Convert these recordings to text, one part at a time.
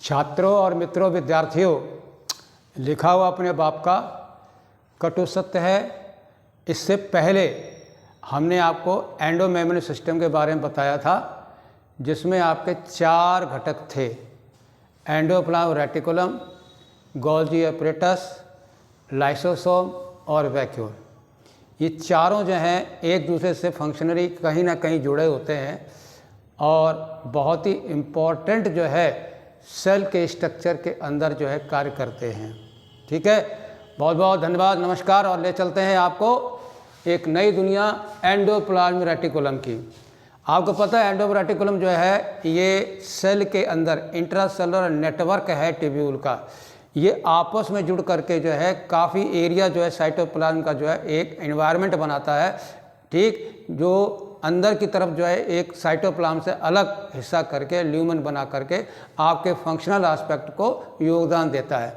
छात्रों और मित्रों, विद्यार्थियों, लिखा हुआ अपने बाप का कटु सत्य है। इससे पहले हमने आपको एंडोमेम्ब्रेन सिस्टम के बारे में बताया था, जिसमें आपके 4 घटक थे: endoplasmic reticulum, Golgi apparatus, lysosome और वैक्यूल। ये चारों जो हैं एक दूसरे से फंक्शनली कहीं ना कहीं जुड़े होते हैं और बहुत ही इम्पोर्टेंट जो है सेल के स्ट्रक्चर के अंदर जो है कार्य करते हैं। ठीक है, बहुत बहुत धन्यवाद, नमस्कार। और ले चलते हैं आपको एक नई दुनिया एंडोप्लाज्मिक रेटिकुलम की। आपको पता है एंडोप्लाज्मिक रेटिकुलम जो है ये सेल के अंदर इंट्रासेलुलर नेटवर्क है ट्यूब्यूल का। ये आपस में जुड़ करके जो है काफ़ी एरिया जो है साइटोप्लाज्म का जो है एक एनवायरनमेंट बनाता है। ठीक, जो अंदर की तरफ जो है एक साइटोप्लाज्म से अलग हिस्सा करके ल्यूमेन बना करके आपके फंक्शनल एस्पेक्ट को योगदान देता है।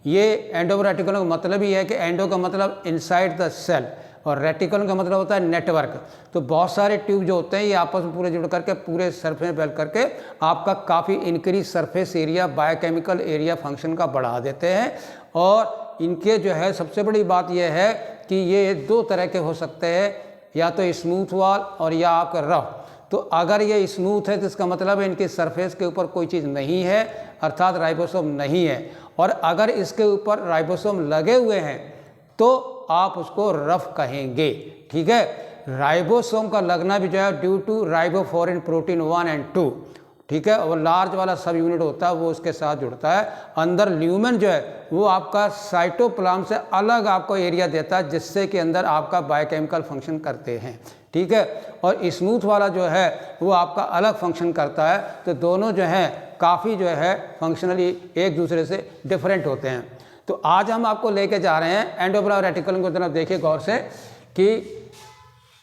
ये एंडोप्लाज्मिक रेटिकुलम का मतलब ही है कि एंडो का मतलब इनसाइड द सेल और रेटिकुलम का मतलब होता है नेटवर्क। तो बहुत सारे ट्यूब जो होते हैं ये आपस में पूरे जुड़ करके पूरे सरफेस में फैल करके आपका काफ़ी increase surface area, biochemical area function का बढ़ा देते हैं। और इनके जो है सबसे बड़ी बात यह है कि ये 2 तरह के हो सकते हैं, या तो स्मूथ वॉल और या आपका रफ। तो अगर ये स्मूथ है तो इसका मतलब है इनके सरफेस के ऊपर कोई चीज़ नहीं है, अर्थात राइबोसोम नहीं है। और अगर इसके ऊपर राइबोसोम लगे हुए हैं तो आप उसको रफ कहेंगे। ठीक है, राइबोसोम का लगना भी जो है ड्यू टू राइबोफोरिन प्रोटीन 1 और 2। ठीक है, और लार्ज वाला सब यूनिट होता है वो उसके साथ जुड़ता है। अंदर ल्यूमेन जो है वो आपका साइटोप्लाज्म से अलग आपको एरिया देता है, जिससे कि अंदर आपका बायोकेमिकल फंक्शन करते हैं। ठीक है, और स्मूथ वाला जो है वो आपका अलग फंक्शन करता है। तो दोनों जो हैं काफ़ी जो है फंक्शनली एक दूसरे से डिफरेंट होते हैं। तो आज हम आपको लेके जा रहे हैं एंडोप्लाज्मिक रेटिकुलम की तरफ। देखिए गौर से कि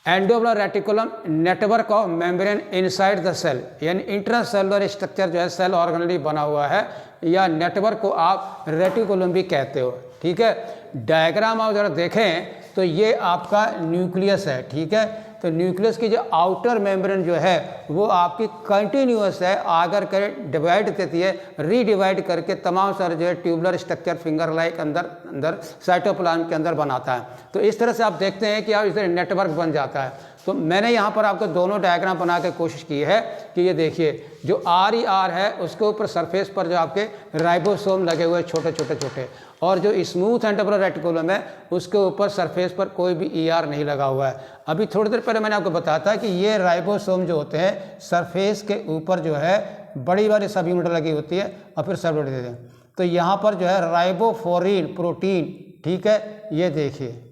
endoplasmic reticulum network of membrane inside the cell, यानी इंट्रासेलुलर स्ट्रक्चर जो है सेल ऑर्गेनली बना हुआ है, या नेटवर्क को आप रेटिकुलम भी कहते हो। ठीक है, डायग्राम आप जरा देखें तो ये आपका न्यूक्लियस है। ठीक है, तो न्यूक्लियस की जो आउटर मेम्ब्रेन जो है वो आपकी कंटिन्यूअस है, आकर कर डिवाइड देती है, रीडिवाइड करके तमाम सारे जो है ट्यूबुलर स्ट्रक्चर फिंगर लाइक अंदर साइटोप्लाज्म के अंदर बनाता है। तो इस तरह से आप देखते हैं कि आप इस तरह नेटवर्क बन जाता है। तो मैंने यहाँ पर आपको दोनों डायग्राम बना के कोशिश की है कि ये देखिए जो RER है उसके ऊपर सरफेस पर जो आपके राइबोसोम लगे हुए छोटे छोटे, और जो स्मूथ एंडोप्लाज्मिक रेटिकुलम है उसके ऊपर सरफेस पर कोई भी ER नहीं लगा हुआ है। अभी थोड़ी देर पहले मैंने आपको बताया था कि ये राइबोसोम जो होते हैं सरफेस के ऊपर जो है बड़ी सब यूनिट लगी होती है और फिर सब देते हैं। तो यहाँ पर जो है राइबोफोरिन प्रोटीन, ठीक है, ये देखिए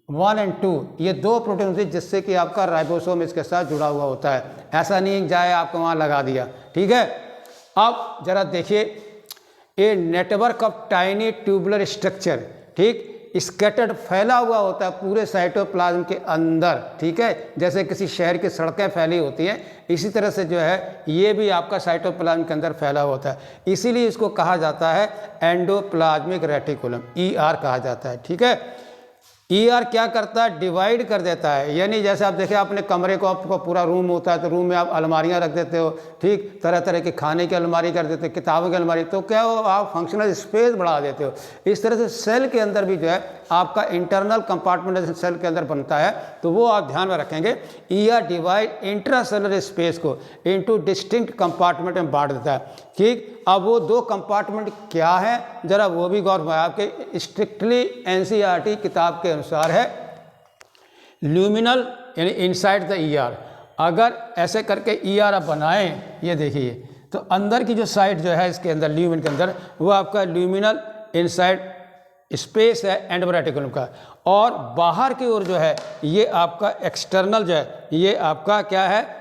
1 और 2, ये 2 प्रोटीन होते हैं जिससे कि आपका राइबोसोम इसके साथ जुड़ा हुआ होता है। ऐसा नहीं जाए आपको वहाँ लगा दिया। ठीक है, अब जरा देखिए ये network of tiny tubular structure, ठीक, स्कैटर्ड फैला हुआ होता है पूरे साइटोप्लाज्म के अंदर। ठीक है, जैसे किसी शहर की सड़कें फैली होती हैं, इसी तरह से जो है ये भी आपका साइटोप्लाज्म के अंदर फैला होता है। इसीलिए इसको कहा जाता है एंडोप्लाज्मिक रेटिकुलम, ER कहा जाता है। ठीक है, ER क्या करता है, डिवाइड कर देता है। यानी जैसे आप देखिए अपने कमरे को, आपको पूरा रूम होता है तो रूम में आप अलमारियां रख देते हो। ठीक, तरह तरह के खाने की अलमारी कर देते हो, किताबों की अलमारी, तो क्या हो आप फंक्शनल स्पेस बढ़ा देते हो। इस तरह से सेल के अंदर भी जो है आपका इंटरनल कंपार्टमेंट सेल के अंदर बनता है, तो वो आप ध्यान में रखेंगे। ER डिवाइड इंट्रासेलुलर स्पेस को इनटू डिस्टिंक्ट कंपार्टमेंट में बांट देता है। ठीक, अब वो 2 कंपार्टमेंट क्या है जरा वो भी गौर में, आपके स्ट्रिक्टली NCERT किताब के अनुसार है ल्यूमिनल यानी इनसाइड द ER। अगर ऐसे करके ER आप बनाएं, ये देखिए, तो अंदर की जो साइड जो है इसके अंदर ल्यूमिन के अंदर वो आपका ल्यूमिनल इनसाइड स्पेस है एंडोप्लाज्मिक रेटिकुलम का, और बाहर की ओर जो है ये आपका एक्सटर्नल जो है ये आपका क्या है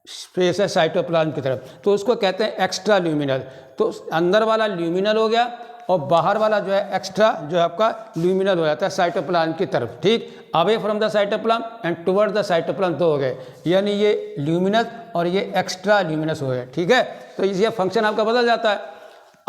स्पेस है साइटोप्लाज्म की तरफ, तो उसको कहते हैं एक्स्ट्रा ल्यूमिनल। तो अंदर वाला ल्यूमिनल हो गया और बाहर वाला जो है एक्स्ट्रा जो है आपका ल्यूमिनल हो जाता है साइटोप्लाज्म की तरफ। ठीक, away from the cytoplasm and toward the cytoplasm 2 हो गए, यानी ये ल्यूमिनस और ये एक्स्ट्रा ल्यूमिनस हो गए। ठीक है, तो ये फंक्शन आपका बदल जाता है।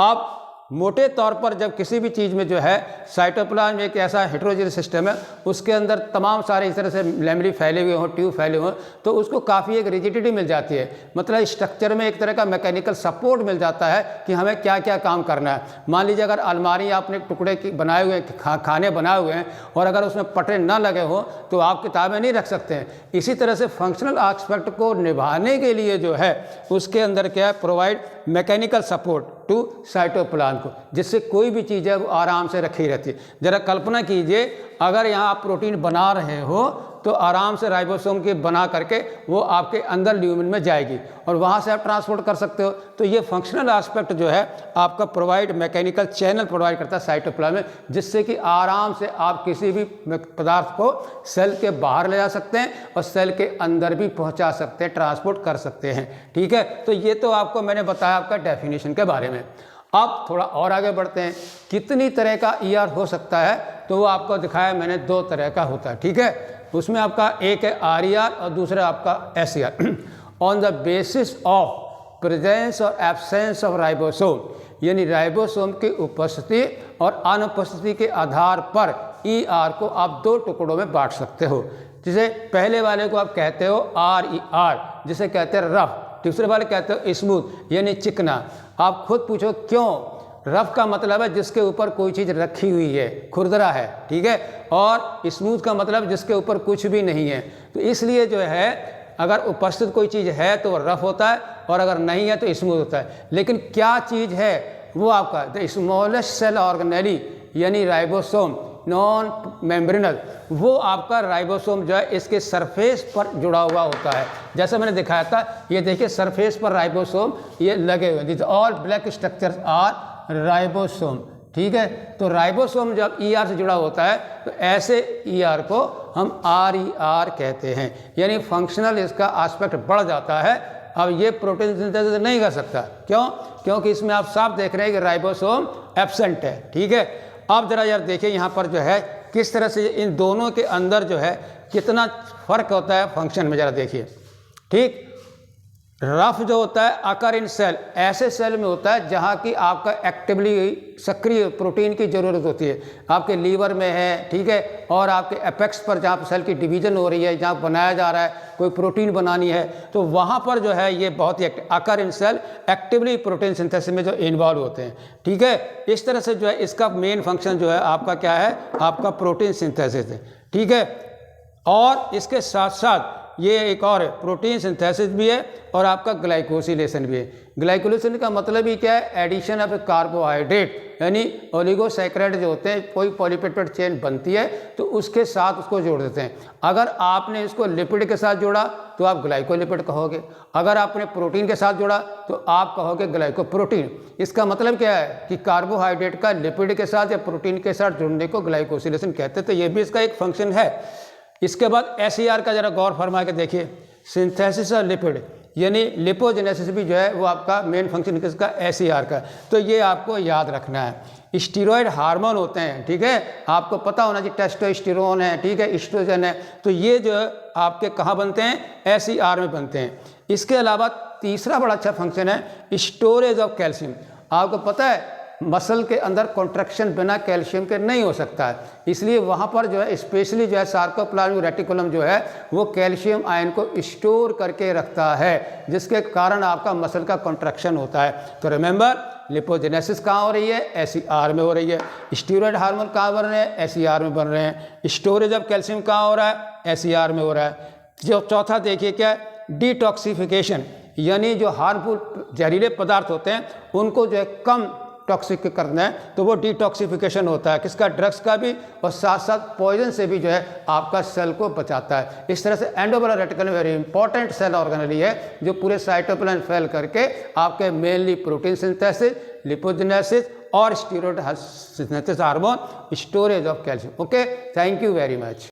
अब मोटे तौर पर जब किसी भी चीज़ में जो है साइटोप्लाज्म एक ऐसा हेटेरोजेनियस सिस्टम है, उसके अंदर तमाम सारे इस तरह से लेमरी फैले हुए हों, ट्यूब फैले हुए हों, तो उसको काफ़ी एक रिजिडिटी मिल जाती है। मतलब स्ट्रक्चर में एक तरह का मैकेनिकल सपोर्ट मिल जाता है कि हमें क्या क्या काम करना है। मान लीजिए अगर अलमारी आपने टुकड़े की बनाए हुए हैं, खाने बनाए हुए हैं, और अगर उसमें पटरे ना लगे हो तो आप किताबें नहीं रख सकते हैं। इसी तरह से फंक्शनल एस्पेक्ट को निभाने के लिए जो है उसके अंदर क्या है, provide mechanical support to cytoplasm को, जिससे कोई भी चीज़ है वो आराम से रखी रहती है। ज़रा कल्पना कीजिए अगर यहाँ आप प्रोटीन बना रहे हो तो आराम से राइबोसोम के बना करके वो आपके अंदर ल्यूमेन में जाएगी और वहाँ से आप ट्रांसपोर्ट कर सकते हो। तो ये फंक्शनल एस्पेक्ट जो है आपका प्रोवाइड मैकेनिकल चैनल प्रोवाइड करता है साइटोप्लाज्म में, जिससे कि आराम से आप किसी भी पदार्थ को सेल के बाहर ले जा सकते हैं और सेल के अंदर भी पहुँचा सकते हैं, ट्रांसपोर्ट कर सकते हैं। ठीक है, तो ये तो आपको मैंने बताया आपका डेफिनेशन के बारे में। अब थोड़ा और आगे बढ़ते हैं, कितनी तरह का ईआर हो सकता है, तो वो आपको दिखाया मैंने 2 तरह का होता है। ठीक है, उसमें आपका एक है आरईआर और दूसरा आपका SER. On the basis of presence और एब्सेंस ऑफ राइबोसोम, यानी राइबोसोम की उपस्थिति और अनुपस्थिति के आधार पर ईआर को आप 2 टुकड़ों में बांट सकते हो। जिसे पहले वाले को आप कहते हो आरईआर, जिसे कहते हैं रफ, दूसरे वाले कहते हो स्मूथ यानी चिकना। आप खुद पूछो क्यों? रफ का मतलब है जिसके ऊपर कोई चीज़ रखी हुई है, खुरदरा है। ठीक है, और स्मूथ का मतलब जिसके ऊपर कुछ भी नहीं है। तो इसलिए जो है अगर उपस्थित कोई चीज़ है तो रफ होता है और अगर नहीं है तो स्मूथ होता है। लेकिन क्या चीज़ है वो आपका द स्मॉलेस्ट सेल ऑर्गेनेली यानी राइबोसोम नॉन मेम्ब्रेनल, वो आपका राइबोसोम जो है इसके सरफेस पर जुड़ा हुआ होता है। जैसा मैंने दिखाया था, ये देखिए सरफेस पर राइबोसोम ये लगे हुए, this all black structures are ribosome. ठीक है, तो राइबोसोम जब ईआर से जुड़ा होता है तो ऐसे ईआर को हम आरईआर कहते हैं, यानी फंक्शनल इसका एस्पेक्ट बढ़ जाता है। अब ये प्रोटीन सिंथेसिस नहीं कर सकता, क्यों? क्योंकि इसमें आप साफ देख रहे हैं कि राइबोसोम एब्सेंट है। ठीक है, अब जरा यार देखिए यहाँ पर जो है किस तरह से इन दोनों के अंदर जो है कितना फ़र्क होता है फंक्शन में, ज़रा देखिए। ठीक, रफ जो होता है अकर इन सेल, ऐसे सेल में होता है जहाँ की आपका एक्टिवली सक्रिय प्रोटीन की ज़रूरत होती है। आपके लीवर में है, ठीक है, और आपके एपेक्स पर जहाँ पर सेल की डिवीज़न हो रही है, जहाँ बनाया जा रहा है, कोई प्रोटीन बनानी है, तो वहाँ पर जो है ये बहुत ही अकर इन सेल एक्टिवली प्रोटीन सिंथेसिस में जो इन्वॉल्व होते हैं। ठीक है, इस तरह से जो है इसका मेन फंक्शन जो है आपका क्या है, आपका प्रोटीन सिंथेसिस है। ठीक है, और इसके साथ साथ ये एक और प्रोटीन सिंथेसिस भी है और आपका ग्लाइकोसिलेशन भी है। ग्लाइकोसिलेशन का मतलब ही क्या है, एडिशन ऑफ कार्बोहाइड्रेट, यानी ओलिगोसैकेराइड जो होते हैं, कोई पॉलीपेप्टाइड चेन बनती है तो उसके साथ उसको जोड़ देते हैं। अगर आपने इसको लिपिड के साथ जोड़ा तो आप ग्लाइकोलिपिड कहोगे, अगर आपने प्रोटीन के साथ जोड़ा तो आप कहोगे ग्लाइकोप्रोटीन। इसका मतलब क्या है कि कार्बोहाइड्रेट का लिपिड के साथ या प्रोटीन के साथ जुड़ने को ग्लाइकोसिलेशन कहते हैं। तो ये भी इसका एक फंक्शन है। इसके बाद एसईआर का जरा गौर फरमा के देखिए, सिंथेसिस ऑफ लिपिड यानी लिपोजेनेसिस भी जो है वो आपका मेन फंक्शन किसका, एसईआर का। तो ये आपको याद रखना है। स्टीरॉयड हार्मोन होते हैं, ठीक है, आपको पता होना चाहिए, टेस्टोस्टेरोन है, ठीक है, एस्ट्रोजन है, तो ये जो आपके कहाँ बनते हैं, एसईआर में बनते हैं। इसके अलावा तीसरा बड़ा अच्छा फंक्शन है स्टोरेज ऑफ कैल्शियम। आपको पता है मसल के अंदर कॉन्ट्रैक्शन बिना कैल्शियम के नहीं हो सकता है, इसलिए वहाँ पर जो है स्पेशली जो है सार्कोप्लाज्मिक रेटिकुलम जो है वो कैल्शियम आयन को स्टोर करके रखता है, जिसके कारण आपका मसल का कॉन्ट्रैक्शन होता है। तो रिमेंबर, लिपोजेनेसिस कहाँ हो रही है, एसईआर में हो रही है। स्टीरॉयड हार्मोन कहाँ बन रहे हैं, एसईआर में बन रहे हैं। स्टोरेज ऑफ कैल्शियम कहाँ हो रहा है, एसईआर में हो रहा है। जो चौथा देखिए क्या है, डिटॉक्सिफिकेशन, यानी जो हार्मफुल जहरीले पदार्थ होते हैं उनको जो है कम टॉक्सिक करना है, तो वो डिटॉक्सिफिकेशन होता है, किसका, ड्रग्स का भी, और साथ साथ पॉइजन से भी जो है आपका सेल को बचाता है। इस तरह से एंडोबेलर reticulum very important cell organelle है जो पूरे साइटोप्लाज्म फैल करके आपके मेनली प्रोटीन सिंथेसिस, लिपोजेनेसिस और steroid synthesis hormone, storage of calcium. Okay, thank you very much.